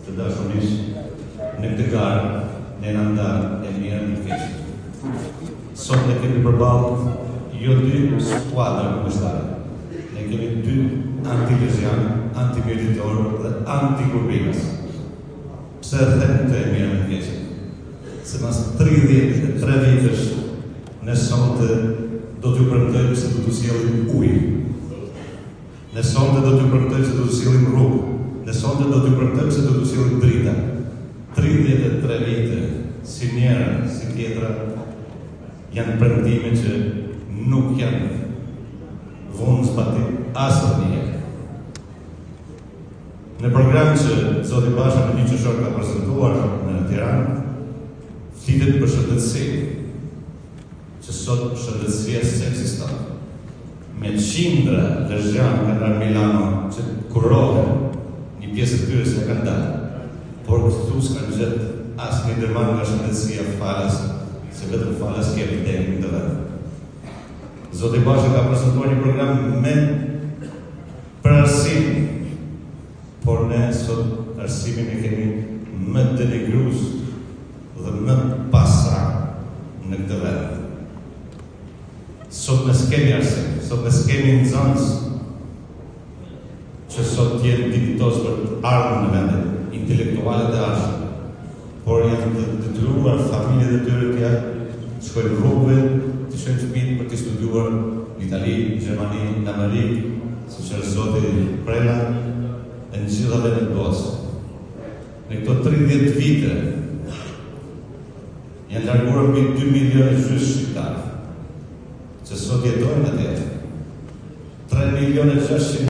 të dashurisë në këtë garë në nëndarë e mirë në të keqë. Sot ne kemi përballë jo dy skuadra kundërshtare. Ne kemi dy anti-lezian, anti-mjeditor dhe anti-kurbinas. Pse them të e mirë në të keqë? Se mas 33 vitësh ne sonte do t'ju premtojmë se do t'u sjellim ujë. Ne sonte do t'ju premtojmë se do t'u sjellim rrugë. Ne sonte do t'ju premtojmë se do t'u sjellim drita. 33 vite, si njëra, si tjetra, janë premtime që nuk janë vonë zbatim asnjë herë. Në program që Zoti Basha me një qëshor ka prezentuar në Tiranë, flitet për shëndetësi, që sot shëndetësia s'ekziston. Me qindra lezian nga nga Milano që kurohen, një pjesë të tyre se kanë dalë, por këtu s'kanë gjetë asë një dërman nga shëndetësia falas, se vetëm falas kemi demi të vetë. Zoti Basha ka prezentuar një program me për arsim, por ne sot arsimin e kemi më denigrues dhe më pasra në këtë vend. Sot ne s'kemi arsim, sot ne s'kemi nxënës që sot jenë ditos për të ardhur në vendet, intelektualet e arshëm, por janë të detyruar familjet e tyre të shkojnë rrugëve, të shkojnë shtëpitë për të studiuar në Itali, Gjermani, në Amerikë, siç është zoti Prela, e në gjitha vendet botë. Në këto 30 vite janë larguar mbi 2 milionë gjysh shqiptarë, që sot jetojnë atje. 3 milionë 600